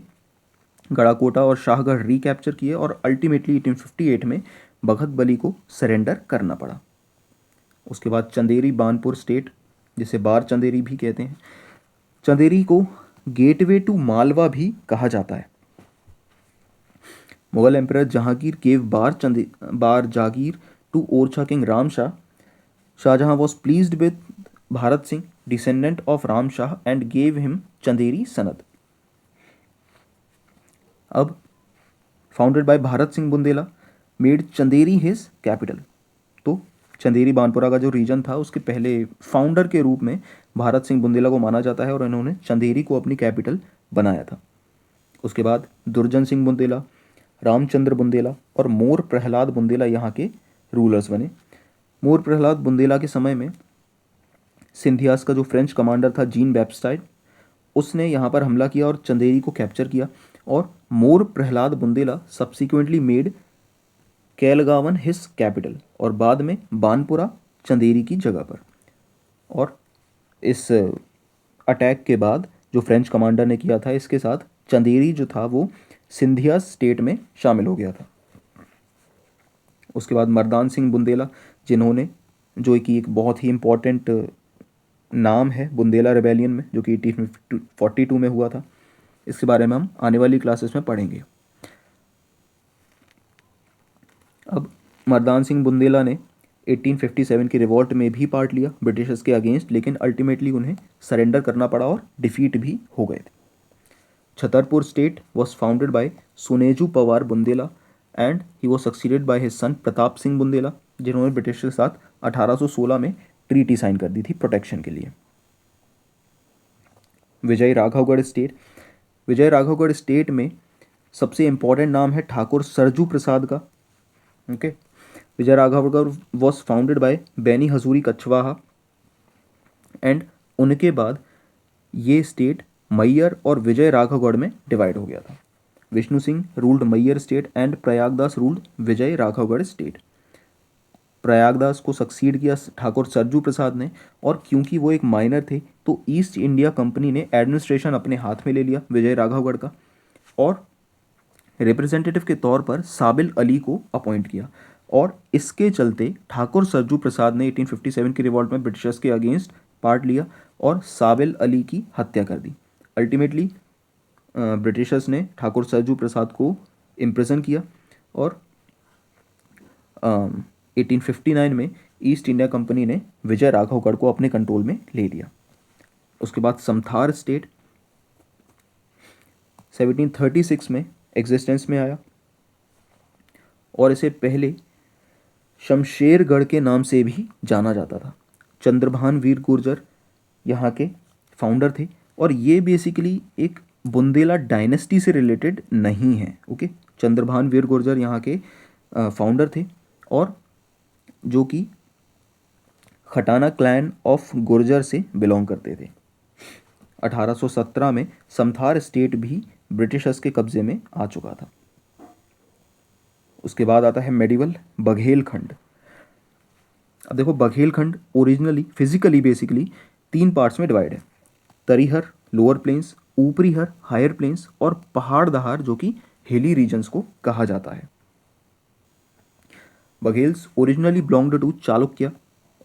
गढ़ाकोटा और शाहगढ़ रिकैप्चर किए, और अल्टीमेटली 1858 में भगत बली को सरेंडर करना पड़ा। उसके बाद चंदेरी बानपुर स्टेट, जिसे बार चंदेरी भी कहते हैं, चंदेरी को गेटवे टू मालवा भी कहा जाता है। मुगल एम्परर जहांगीर गेव बार जागीर to Orchha king Ram Shah. Shahjahan was pleased with Bharat Singh, descendant of Ram Shah, and gave him Chanderi सनद। अब founded by Bharat Singh Bundela, made Chanderi his capital. तो चंदेरी बानपुरा का जो रीजन था उसके पहले फाउंडर के रूप में भारत सिंह बुंदेला को माना जाता है, और इन्होंने चंदेरी को अपनी कैपिटल बनाया था। उसके बाद दुर्जन सिंह बुंदेला, रामचंद्र बुंदेला और मोर प्रहलाद बुंदेला यहाँ के रूलर्स बने। मोर प्रहलाद बुंदेला के समय में सिंधियास का जो फ्रेंच कमांडर था जीन बैप्स्टाइड, उसने यहाँ पर हमला किया और चंदेरी को कैप्चर किया, और मोर Prahlad Bundela subsequently made Kalgawan his capital, और बाद में बानपुरा चंदेरी की जगह पर। और इस अटैक के बाद जो फ्रेंच कमांडर ने किया था, इसके साथ चंदेरी जो था वो सिंधिया स्टेट में शामिल हो गया था। उसके बाद मर्दान सिंह बुंदेला, जिन्होंने, जो कि एक बहुत ही इम्पोर्टेंट नाम है बुंदेला रिबेलियन में, जो कि 1842 में हुआ था। इसके बारे में हम आने वाली क्लासेस में पढ़ेंगे। अब मर्दान सिंह बुंदेला ने 1857 की रिवॉल्ट में भी पार्ट लिया ब्रिटिशर्स के अगेंस्ट, लेकिन अल्टीमेटली उन्हें सरेंडर करना पड़ा और डिफीट भी हो गए थे। Chhatarpur state was founded by Suneju Pawar Bundela and he was succeeded by his son Pratap Singh Bundela, जिन्होंने ब्रिटिश के साथ 1816 में ट्रीटी साइन कर दी थी प्रोटेक्शन के लिए। विजय राघवगढ़ स्टेट, विजय राघवगढ़ स्टेट में सबसे इम्पॉर्टेंट नाम है ठाकुर सरजू प्रसाद का। Okay, Vijay Raghavgarh was founded by Baini Hazuri Kachhwaha and उनके बाद ये स्टेट मैयर और विजय राघवगढ़ में डिवाइड हो गया था। Vishnu Singh ruled Maihar state and Prayagdas ruled Vijay Raghavgarh state. Prayagdas को सक्सीड किया ठाकुर सरजू प्रसाद ने, और क्योंकि वो एक माइनर थे तो ईस्ट इंडिया कंपनी ने एडमिनिस्ट्रेशन अपने हाथ में ले लिया विजय राघवगढ़ का, और रिप्रेजेंटेटिव के तौर पर साबिल अली को अपॉइंट किया। और इसके चलते ठाकुर सरजू प्रसाद ने 1857 की रिवॉल्ट में ब्रिटिशर्स के अगेंस्ट पार्ट लिया और साबिल अली की हत्या कर दी। अल्टीमेटली ब्रिटिशर्स ने ठाकुर सरजू प्रसाद को इम्प्रिजन किया और 1859 में ईस्ट इंडिया कंपनी ने विजय राघवगढ़ को अपने कंट्रोल में ले लिया। उसके बाद समथार स्टेट 1736 में एग्जिस्टेंस में आया, और इसे पहले शमशेरगढ़ के नाम से भी जाना जाता था। चंद्रभान वीर गुर्जर यहाँ के फाउंडर थे, और ये बेसिकली एक बुंदेला डायनेस्टी से रिलेटेड नहीं है। ओके, चंद्रभान वीर गुर्जर यहाँ के फाउंडर थे, और जो कि खटाना क्लैन ऑफ गुर्जर से बिलोंग करते थे। 1817 में समथार स्टेट भी ब्रिटिशर्स के कब्जे में आ चुका था। उसके बाद आता है मेडिवल बघेलखंड। अब देखो, Baghelkhand originally physically basically 3 parts में डिवाइड है: तरीहर लोअर प्लेन्स, ऊपरी हर हायर प्लेन्स, और पहाड़ दहार जो कि हिली रीजन्स को कहा जाता है। बघेल्स ओरिजिनली बिलोंग्ड टू चालुक्य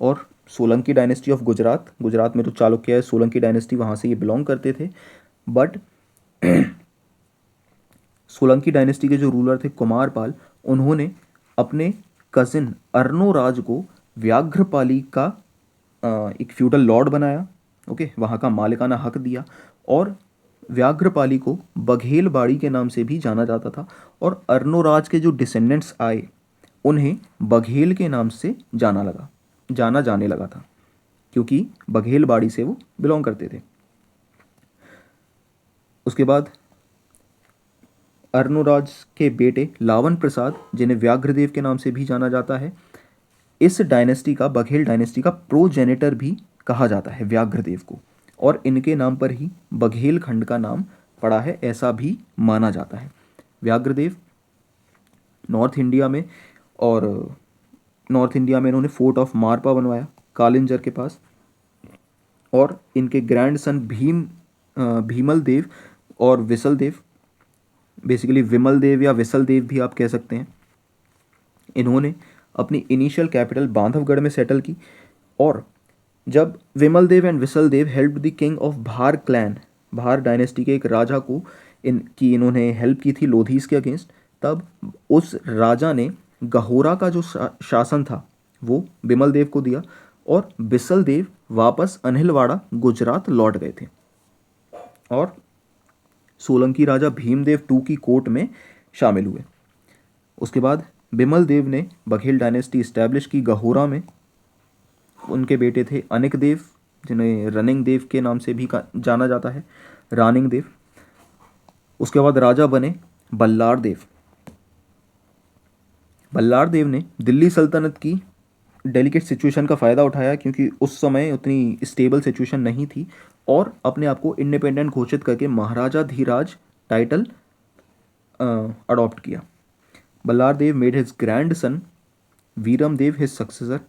और सोलंकी डायनेस्टी ऑफ गुजरात। गुजरात में जो चालुक्य है, सोलंकी डायनेस्टी, वहाँ से ये बिलोंग करते थे। बट सोलंकी डायनेस्टी के जो रूलर थे कुमारपाल, उन्होंने अपने कजिन अर्नोराज को व्याघ्रपाली का एक फ्यूडल लॉर्ड बनाया। ओके, वहाँ का मालिकाना हक दिया, और व्याघ्रपाली को बघेलबाड़ी के नाम से भी जाना जाता था, और अर्नोराज के जो डिसेंडेंट्स आए उन्हें बघेल के नाम से जाना जाने लगा था, क्योंकि बघेलबाड़ी से वो बिलोंग करते थे। उसके बाद अर्नोराज के बेटे लावन प्रसाद, जिन्हें व्याघ्रदेव के नाम से भी जाना जाता है, इस डायनेस्टी का, बघेल डायनेस्टी का प्रोजेनिटर भी कहा जाता है व्याघ्रदेव को, और इनके नाम पर ही बघेलखंड का नाम पड़ा है, ऐसा भी माना जाता है। व्याघ्रदेव नॉर्थ इंडिया में इन्होंने फोर्ट ऑफ मारपा बनवाया कालिंजर के पास, और इनके ग्रैंडसन भीमल देव और विसल देव, बेसिकली विमल देव या विसल देव भी आप कह सकते हैं, इन्होंने अपनी इनिशियल कैपिटल बांधवगढ़ में सेटल की। और जब Vimal Dev and Visal Dev help the king of Bhar clan, Bhar dynasty के एक राजा को इन्होंने हेल्प की थी लोधीस के अगेंस्ट, तब उस राजा ने गहोरा का जो शासन था वो बिमल देव को दिया, और बिसल देव वापस अनिलवाड़ा गुजरात लौट गए थे, और सोलंकी राजा भीमदेव टू की कोर्ट में शामिल हुए। उसके बाद बिमल देव ने बघेल डायनेस्टी इस्टेब्लिश की गहोरा में। उनके बेटे थे अनिक देव, जिन्हें रनिंग देव के नाम से भी जाना जाता है, रानिंग देव। उसके बाद राजा बने बल्लार देव, बल्लार देव ने दिल्ली सल्तनत की डेलिकेट सिचुएशन का फ़ायदा उठाया, क्योंकि उस समय उतनी स्टेबल सिचुएशन नहीं थी, और अपने आप को इंडिपेंडेंट घोषित करके महाराजा धीराज टाइटल अडॉप्ट किया। बल्लार देव made his grand son Viram देव हिज सक्सेसर।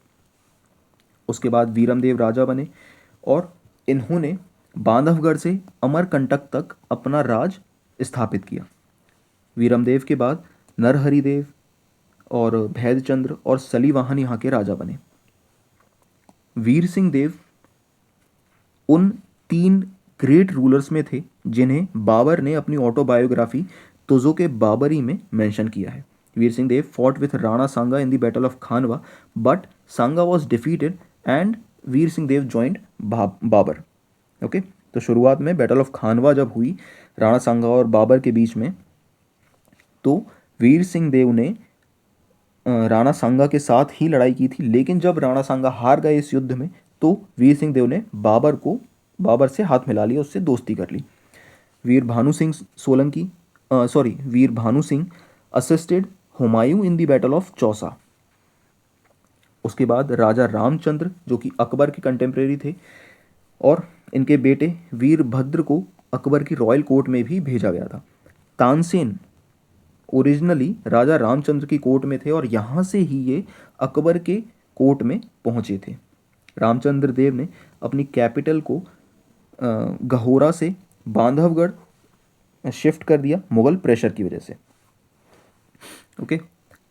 उसके बाद वीरम देव राजा बने और इन्होंने बांधवगढ़ से अमरकंटक तक अपना राज स्थापित किया। वीरम देव के बाद नरहरि देव और भैदचंद्र और सलीवाहन यहाँ के राजा बने। वीर सिंह देव उन 3 ग्रेट रूलर्स में थे जिन्हें बाबर ने अपनी ऑटोबायोग्राफी तुज़ुक बाबरी में मेंशन किया है। Veer Singh Dev fought with Rana Sanga in the battle of Khanwa, but Sanga was defeated and Veer Singh Dev joined Babur. Okay, तो शुरुआत में बैटल ऑफ खानवा जब हुई राणा सांगा और बाबर के बीच में, तो वीर सिंह देव ने राणा सांगा के साथ ही लड़ाई की थी, लेकिन जब राणा सांगा हार गए इस युद्ध में, तो वीर सिंह देव ने बाबर से हाथ मिला लिया, उससे दोस्ती कर ली। Veer Bhanu Singh Solanki Veer Bhanu Singh assisted Humayun in the battle of Chausa. उसके बाद राजा रामचंद्र, जो कि अकबर के कंटेम्प्रेरी थे, और इनके बेटे वीरभद्र को अकबर की रॉयल कोर्ट में भी भेजा गया था। तानसेन ओरिजिनली राजा रामचंद्र की कोर्ट में थे और यहाँ से ही ये अकबर के कोर्ट में पहुँचे थे। रामचंद्र देव ने अपनी कैपिटल को गहोरा से बांधवगढ़ शिफ्ट कर दिया मुगल प्रेशर की वजह से। Okay,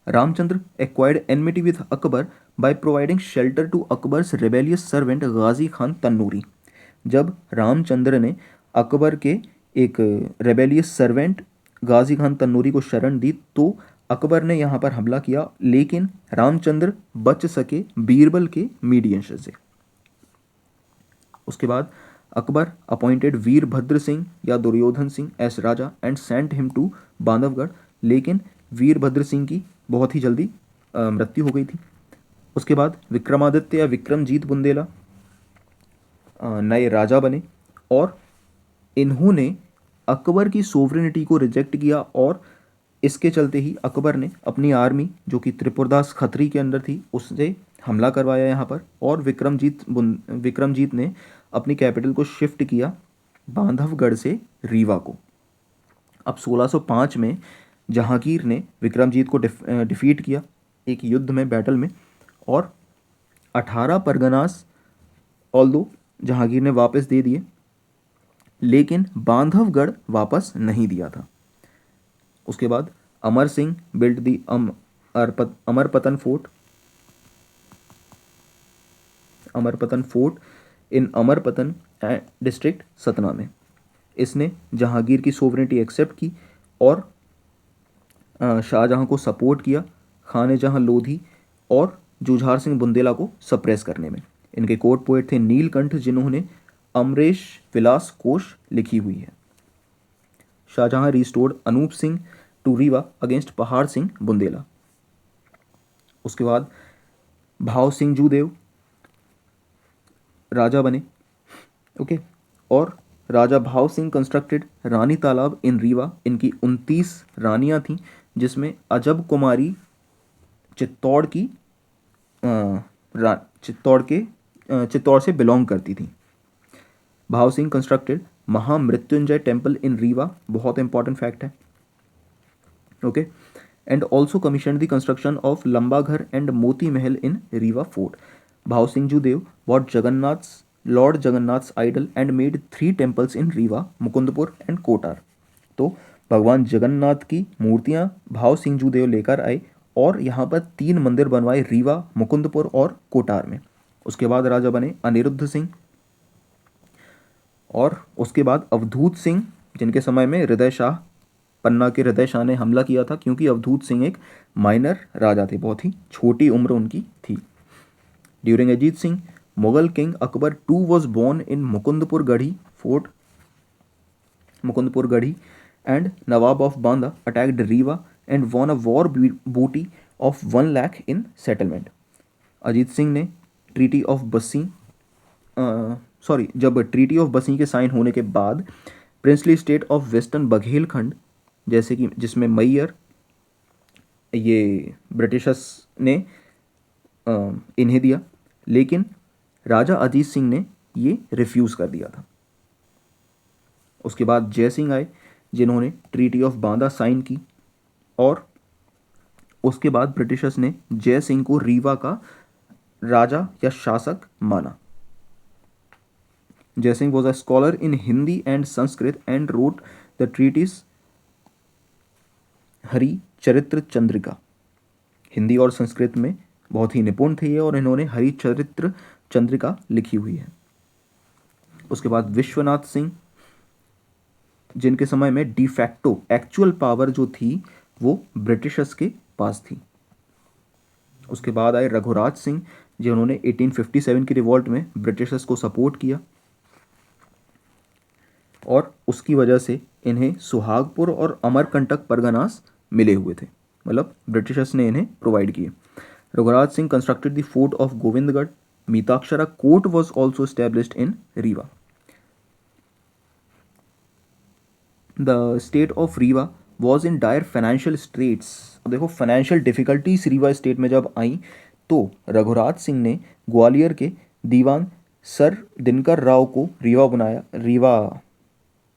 Ramchandra acquired enmity with Akbar by providing shelter to Akbar's rebellious servant Ghazi Khan Tannuri. जब रामचंद्र ने अकबर के एक रेबेलियस सर्वेंट गाजी खान तन्नूरी को शरण दी, तो अकबर ने यहाँ पर हमला किया, लेकिन रामचंद्र बच सके बीरबल के मीडिएशन से। उसके बाद अकबर अपॉइंटेड वीरभद्र सिंह या Duryodhan Singh as raja and sent him to Bandhavgarh, लेकिन वीरभद्र सिंह की बहुत ही जल्दी मृत्यु हो गई थी। उसके बाद विक्रमादित्य या विक्रमजीत बुंदेला नए राजा बने और इन्होंने अकबर की सोवरेनिटी को रिजेक्ट किया, और इसके चलते ही अकबर ने अपनी आर्मी, जो कि त्रिपुरदास खत्री के अंदर थी, उससे हमला करवाया यहाँ पर, और विक्रमजीत ने अपनी कैपिटल को शिफ्ट किया बांधवगढ़ से रीवा को। अब 1605 में जहांगीर ने विक्रमजीत को डिफीट किया एक युद्ध में, बैटल में, और 18 परगनास ऑल्दो जहांगीर ने वापस दे दिए, लेकिन बांधवगढ़ वापस नहीं दिया था। उसके बाद Amar Singh build the अमरपतन fort in अमरपतन district Satna में। इसने जहांगीर की सोवरेनिटी एक्सेप्ट की और शाहजहां को सपोर्ट किया खाने जहां लोधी और जुझार सिंह बुंदेला को सप्रेस करने में। इनके कोर्ट पोएट थे नीलकंठ, जिन्होंने अमरेश विलास कोश लिखी हुई है। Shahjahan restored Anup Singh to Rewa against Pahar Singh Bundela. उसके बाद भाव सिंह जूदेव राजा बने। ओके, और राजा भाव सिंह कंस्ट्रक्टेड रानी तालाब इन रीवा। इनकी 29 रानियां थीं, जिसमें अजब कुमारी चित्तौड़ से बिलोंग करती थी। Bhav Singh constructed Mahamrityunjay temple in Rewa, बहुत इंपॉर्टेंट फैक्ट है। Okay, and also commission the construction of Lambaghar and Moti Mahal in Rewa fort. Bhav Singh Judev वॉट lord Jagannath's idol and made 3 temples in Rewa, Mukundpur and Kotar. तो भगवान जगन्नाथ की मूर्तियां भाव सिंह जूदेव लेकर आए और यहाँ पर 3 मंदिर बनवाए रीवा, मुकुंदपुर और कोटार में। उसके बाद राजा बने अनिरुद्ध सिंह, और उसके बाद अवधूत सिंह, जिनके समय में हृदय शाह, पन्ना के हृदय शाह ने हमला किया था, क्योंकि अवधूत सिंह एक माइनर राजा थे, बहुत ही छोटी उम्र उनकी थी। During Ajit Singh, Mughal king Akbar two was born in Mukundpur Garhi fort, Mukundpur Garhi, and Nawab of Banda attacked Rewa and won a war booty of 1 lakh in settlement. Ajit Singh ने जब ट्रीटी ऑफ बसी के साइन होने के बाद princely state of western Baghelkhand, जैसे कि जिसमें मैयर, ये ब्रिटिशर्स ने इन्हें दिया, लेकिन राजा अजीत सिंह ने ये रिफ्यूज़ कर दिया था। उसके बाद जय सिंह आए, जिन्होंने ट्रीटी ऑफ बांदा साइन की, और उसके बाद ब्रिटिशर्स ने जय सिंह को रीवा का राजा या शासक माना। जय Singh was a scholar in Hindi and Sanskrit and wrote the treatise Hari चरित्र चंद्रिका। हिंदी और संस्कृत में बहुत ही निपुण थे ये, और इन्होंने हरिचरित्र चंद्रिका लिखी हुई है। उसके बाद विश्वनाथ सिंह, जिनके समय में डिफैक्टो एक्चुअल पावर जो थी वो ब्रिटिशर्स के पास थी। उसके बाद आए रघुराज सिंह, जिन्होंने 1857 की रिवॉल्ट में ब्रिटिशर्स को सपोर्ट किया, और उसकी वजह से इन्हें सुहागपुर और अमरकंटक परगनास मिले हुए थे, मतलब ब्रिटिशर्स ने इन्हें प्रोवाइड किए। Raghuraj Singh constructed the fort of Govindgarh. Mitakshara court was also established in Rewa. The state of Rewa was in dire financial straits. अब देखो, फाइनेंशियल डिफिकल्टीज रीवा स्टेट में जब आई तो रघुराज सिंह ने ग्वालियर के दीवान सर दिनकर राव को रीवा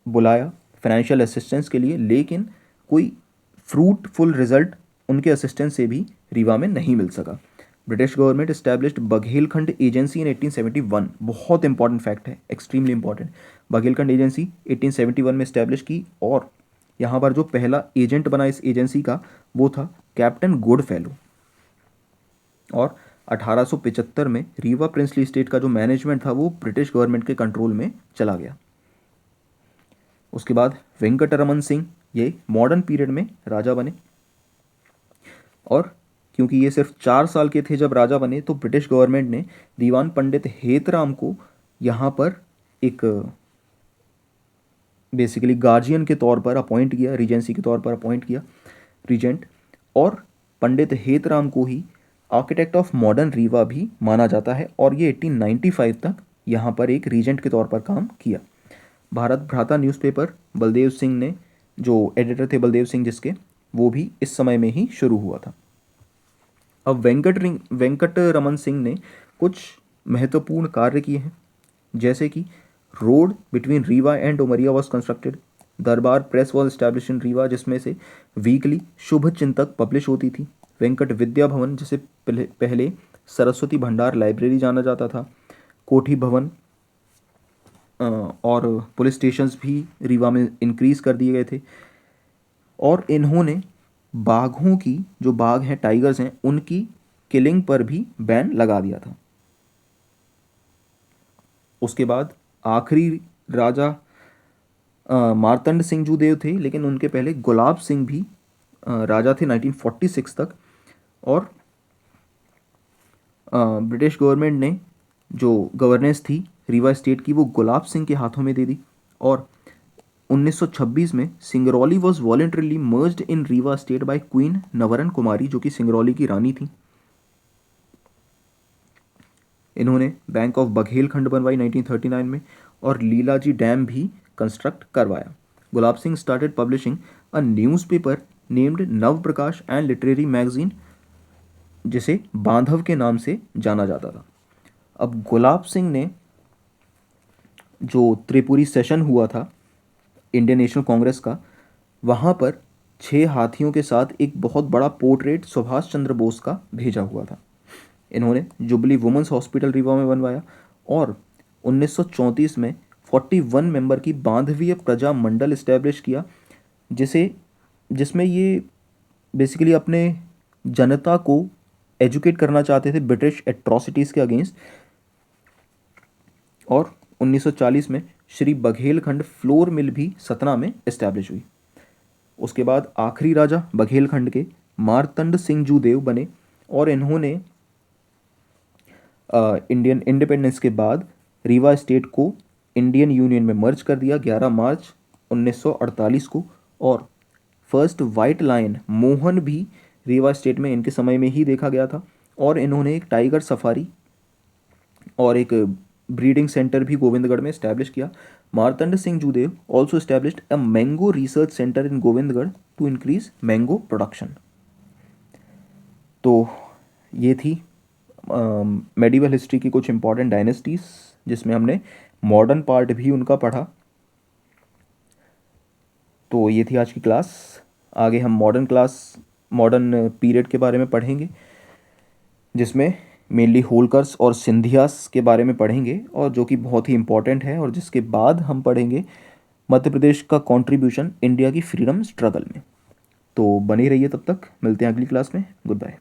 बुलाया फाइनेंशियल असिस्टेंस के लिए, लेकिन कोई फ्रूटफुल रिजल्ट उनके असिस्टेंस से भी रीवा में नहीं मिल सका। British government established Baghelkhand agency in 1871। बहुत इंपॉर्टेंट फैक्ट है, एक्सट्रीमली इंपॉर्टेंट। बघेलखंड एजेंसी 1871 में इस्टेब्लिश की, और यहाँ पर जो पहला एजेंट बना इस एजेंसी का वो था कैप्टन गुडफेलो। और 1875 में रीवा प्रिंसली स्टेट का जो मैनेजमेंट था वो ब्रिटिश गवर्नमेंट के कंट्रोल में चला गया। उसके बाद वेंकटरमन सिंह, ये मॉडर्न पीरियड में राजा बने, और क्योंकि ये सिर्फ 4 साल के थे जब राजा बने, तो ब्रिटिश गवर्नमेंट ने दीवान पंडित हेतराम को यहाँ पर एक बेसिकली गार्जियन के तौर पर अपॉइंट किया, रीजेंसी के तौर पर अपॉइंट किया, रीजेंट। और पंडित हेतराम को ही आर्किटेक्ट ऑफ मॉडर्न रीवा भी माना जाता है, और ये 1895 तक यहाँ पर एक रीजेंट के तौर पर काम किया। भारत भ्राता न्यूज़पेपर बलदेव सिंह ने, जो एडिटर थे बलदेव सिंह जिसके, वो भी इस समय में ही शुरू हुआ था। अब वेंकटरमन सिंह ने कुछ महत्वपूर्ण कार्य किए हैं, जैसे कि road between Rewa and Umaria was constructed. Darbar press was establish in Rewa, जिसमें से वीकली शुभ चिंतक पब्लिश होती थी। वेंकट विद्या भवन, जिसे पहले सरस्वती भंडार लाइब्रेरी जाना जाता था। कोठी भवन और पुलिस स्टेशंस भी रीवा में इंक्रीज़ कर दिए गए थे। और इन्होंने बाघों की, जो बाघ हैं, टाइगर्स हैं, उनकी किलिंग पर भी बैन लगा दिया था। उसके बाद आखिरी राजा मार्तंड सिंह जूदेव थे, लेकिन उनके पहले गुलाब सिंह भी राजा थे 1946 तक। और ब्रिटिश गवर्नमेंट ने जो गवर्नेंस थी रीवा स्टेट की वो गुलाब सिंह के हाथों में दे दी, और 1926 में Singrauli was voluntarily merged in Rewa state by queen Navran Kumari, जो कि सिंगरौली की रानी थी। इन्होंने बैंक ऑफ बघेलखंड बनवाई 1939 में, और लीलाजी डैम भी कंस्ट्रक्ट करवाया। Gulab Singh started publishing a newspaper named Nav Prakash and literary magazine, जिसे बांधव के नाम से जाना जाता था। अब गुलाब सिंह ने, जो त्रिपुरी सेशन हुआ था इंडियन नेशनल कांग्रेस का, वहाँ पर 6 हाथियों के साथ एक बहुत बड़ा पोर्ट्रेट सुभाष चंद्र बोस का भेजा हुआ था। इन्होंने जुबली वुमेंस हॉस्पिटल रीवा में बनवाया, और 1934 में 41 मेंबर की बांधवीय प्रजा मंडल इस्टेब्लिश किया, जिसमें ये बेसिकली अपने जनता को एजुकेट करना चाहते थे ब्रिटिश एट्रॉसिटीज़ के अगेंस्ट। और 1940 में श्री बघेलखंड फ्लोर मिल भी सतना में इस्टेब्लिश हुई। उसके बाद आखिरी राजा बघेलखंड के मार्तंड सिंह जूदेव बने, और इन्होंने इंडियन इंडिपेंडेंस के बाद रीवा स्टेट को इंडियन यूनियन में मर्ज कर दिया 11 मार्च 1948 को। और फर्स्ट वाइट लायन मोहन भी रीवा स्टेट में इनके समय में ही देखा गया था, और इन्होंने एक टाइगर सफारी और एक ब्रीडिंग सेंटर भी गोविंदगढ़ में इस्टेब्लिश किया। Martand Singh Judeo also established a mango research centre in Govindgarh to increase mango production. तो ये थी मेडिवल हिस्ट्री की कुछ इंपॉर्टेंट डायनेस्टीज़, जिसमें हमने मॉडर्न पार्ट भी उनका पढ़ा। तो ये थी आज की क्लास। आगे हम मॉडर्न पीरियड के बारे में पढ़ेंगे, जिसमें मेनली होलकर्स और सिंधियास के बारे में पढ़ेंगे, और जो कि बहुत ही इम्पोर्टेंट है, और जिसके बाद हम पढ़ेंगे मध्य प्रदेश का कंट्रीब्यूशन इंडिया की फ्रीडम स्ट्रगल में। तो बने रहिए, तब तक मिलते हैं अगली क्लास में। Good bye.